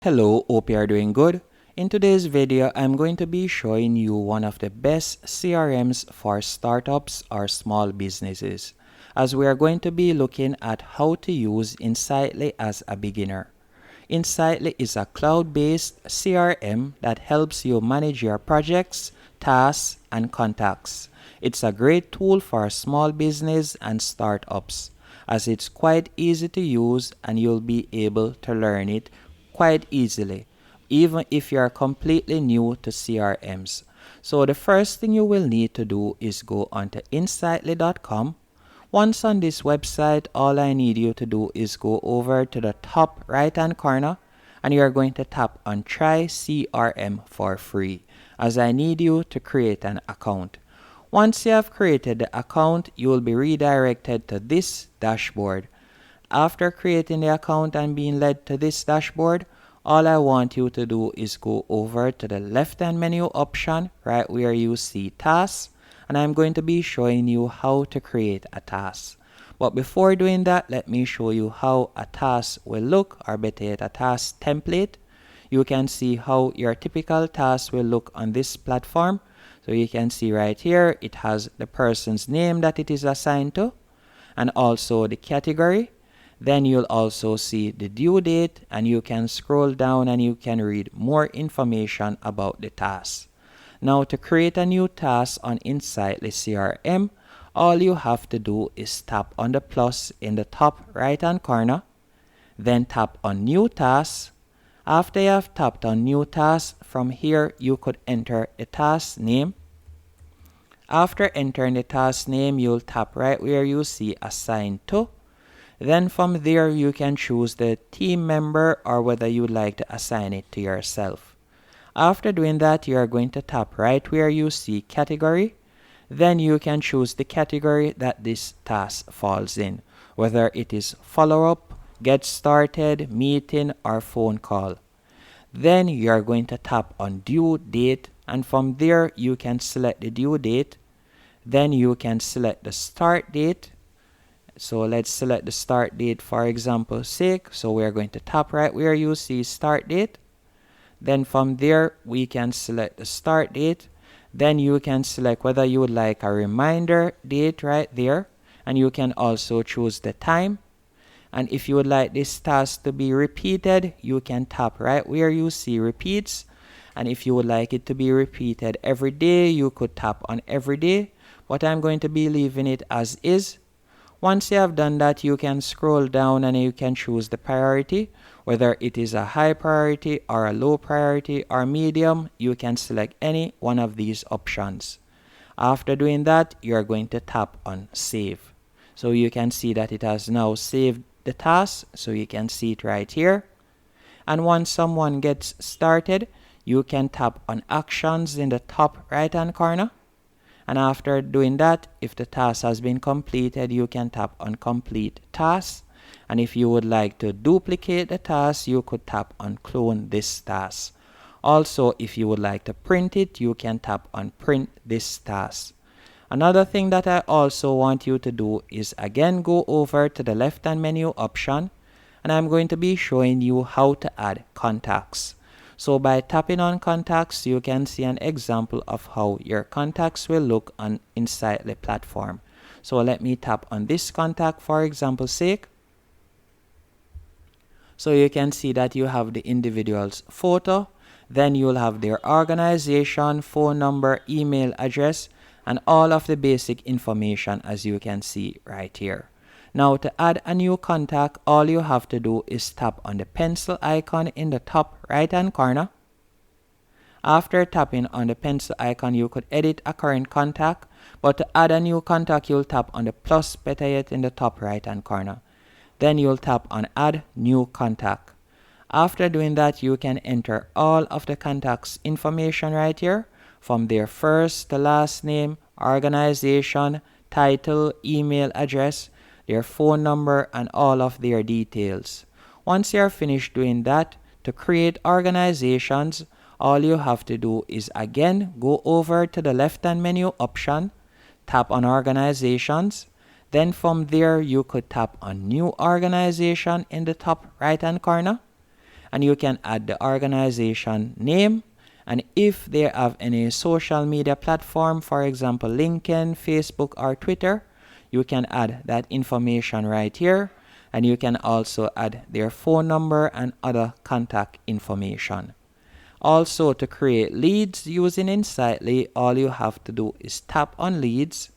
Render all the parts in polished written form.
Hello, hope you are doing good. In today's video, I'm going to be showing you one of the best CRMs for startups or small businesses, as we are going to be looking at how to use Insightly as a beginner. Insightly is a cloud-based CRM that helps you manage your projects, tasks, and contacts. It's a great tool for small business and startups, as it's quite easy to use and you'll be able to learn it quite easily, even if you are completely new to CRMs. So the first thing you will need to do is go onto insightly.com. Once on this website, all I need you to do is go over to the top right hand corner and you are going to tap on Try CRM for free, as I need you to create an account. Once you have created the account, you will be redirected to this dashboard. After creating the account and being led to this dashboard, all I want you to do is go over to the left hand menu option right where you see tasks, and I'm going to be showing you how to create a task. But before doing that, let me show you how a task will look, or better yet, a task template. You can see how your typical task will look on this platform. So you can see right here, it has the person's name that it is assigned to, and also the category. Then you'll also see the due date, and you can scroll down and you can read more information about the task. Now, to create a new task on Insightly CRM, all you have to do is tap on the plus in the top right hand corner, then tap on new task. After you have tapped on new task, from here you could enter the task name. After entering the task name, you'll tap right where you see assign to. Then from there you can choose the team member or whether you would like to assign it to yourself. After doing that, you are going to tap right where you see category. Then you can choose the category that this task falls in, whether it is follow-up, get started, meeting, or phone call. Then you are going to tap on due date, and from there you can select the due date. Then you can select the start date. So let's select the start date for example's sake. So we're going to tap right where you see start date. Then from there we can select the start date. Then you can select whether you would like a reminder date right there, and you can also choose the time. And if you would like this task to be repeated, you can tap right where you see repeats. And if you would like it to be repeated every day, you could tap on every day, but I'm going to be leaving it as is. Once you have done that, you can scroll down and you can choose the priority, whether it is a high priority or a low priority or medium. You can select any one of these options. After doing that, you're going to tap on save. So you can see that it has now saved the task, so you can see it right here. And once someone gets started, you can tap on actions in the top right hand corner. And after doing that, if the task has been completed, you can tap on complete task. And if you would like to duplicate the task, you could tap on clone this task. Also, if you would like to print it, you can tap on print this task. Another thing that I also want you to do is again go over to the left hand menu option, and I'm going to be showing you how to add contacts. So by tapping on contacts, you can see an example of how your contacts will look on Insightly platform. So let me tap on this contact for example's sake. So you can see that you have the individual's photo, then you'll have their organization, phone number, email address, and all of the basic information as you can see right here. Now to add a new contact, all you have to do is tap on the pencil icon in the top right hand corner. After tapping on the pencil icon, you could edit a current contact, but to add a new contact, you'll tap on the plus, better yet, in the top right hand corner. Then you'll tap on add new contact. After doing that, you can enter all of the contacts information right here, from their first to last name, organization, title, email address, their phone number, and all of their details. Once you are finished doing that, to create organizations, all you have to do is again go over to the left hand menu option, tap on organizations. Then from there you could tap on new organization in the top right hand corner. and you can add the organization name. And if they have any social media platform, for example, LinkedIn, Facebook, or Twitter, you can add that information right here. And you can also add their phone number and other contact information. Also, to create leads using Insightly, all you have to do is tap on leads.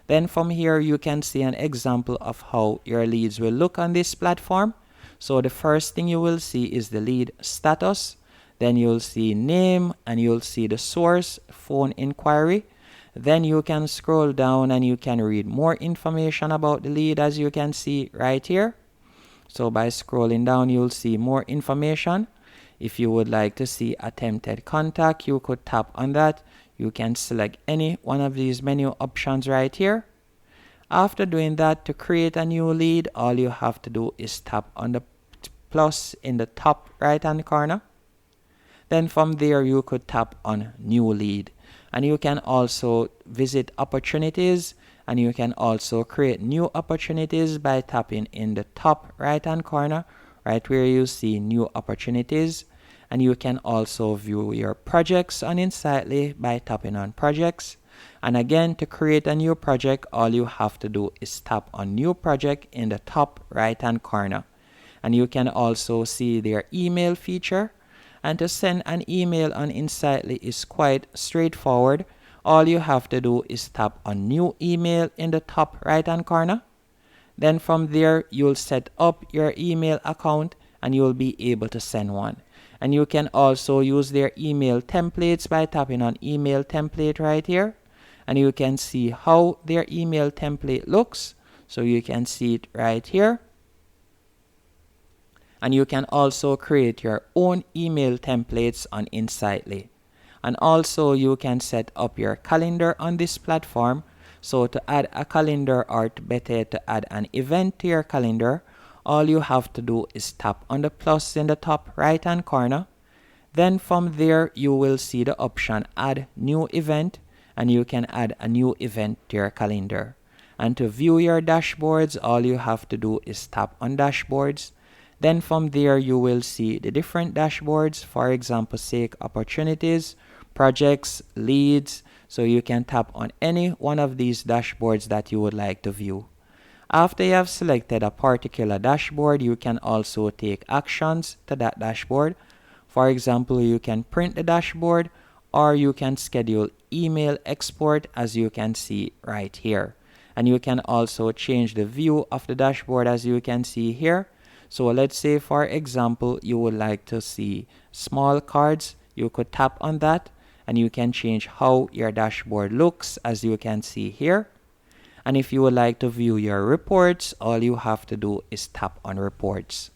Then from here, you can see an example of how your leads will look on this platform. So the first thing you will see is the lead status. Then you'll see name and you'll see the source, phone inquiry. Then you can scroll down and you can read more information about the lead, as you can see right here. So by scrolling down, you'll see more information. If you would like to see attempted contact, you could tap on that. You can select any one of these menu options right here. After doing that, to create a new lead, all you have to do is tap on the plus in the top right hand corner. Then from there, you could tap on new lead. And you can also visit opportunities, and you can also create new opportunities by tapping in the top right hand corner, right where you see new opportunities. And you can also view your projects on Insightly by tapping on projects. And again, to create a new project, all you have to do is tap on new project in the top right hand corner. And you can also see their email feature. And to send an email on Insightly is quite straightforward. All you have to do is tap on new email in the top right hand corner. Then from there, you'll set up your email account and you'll be able to send one. And you can also use their email templates by tapping on email template right here. And you can see how their email template looks. So you can see it right here. And you can also create your own email templates on Insightly. And also you can set up your calendar on this platform. So to add a calendar, or better to add an event to your calendar, all you have to do is tap on the plus in the top right hand corner. Then from there, you will see the option add new event, and you can add a new event to your calendar. And to view your dashboards, all you have to do is tap on dashboards. Then from there, you will see the different dashboards, for example, say opportunities, projects, leads. So you can tap on any one of these dashboards that you would like to view. After you have selected a particular dashboard, you can also take actions to that dashboard. For example, you can print the dashboard, or you can schedule email export, as you can see right here. And you can also change the view of the dashboard, as you can see here. So let's say, for example, you would like to see small cards. You could tap on that and you can change how your dashboard looks, as you can see here. And if you would like to view your reports, all you have to do is tap on reports.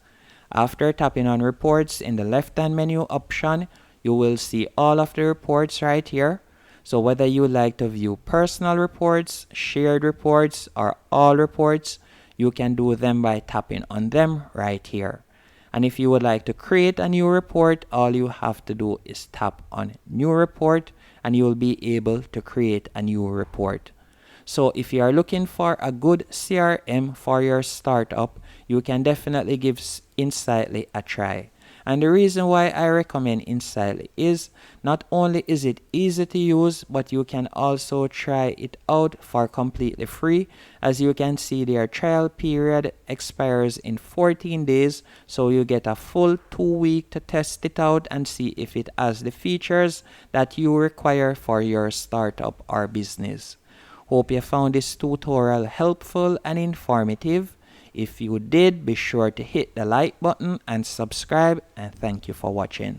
After tapping on reports, in the left-hand menu option, you will see all of the reports right here. So whether you would like to view personal reports, shared reports, or all reports, you can do them by tapping on them right here. And if you would like to create a new report, all you have to do is tap on new report and you will be able to create a new report. So if you are looking for a good CRM for your startup, you can definitely give Insightly a try. And the reason why I recommend Insightly is not only is it easy to use, but you can also try it out for completely free. As you can see, their trial period expires in 14 days. So you get a full 2 weeks to test it out and see if it has the features that you require for your startup or business. Hope you found this tutorial helpful and informative. If you did, be sure to hit the like button and subscribe, and thank you for watching.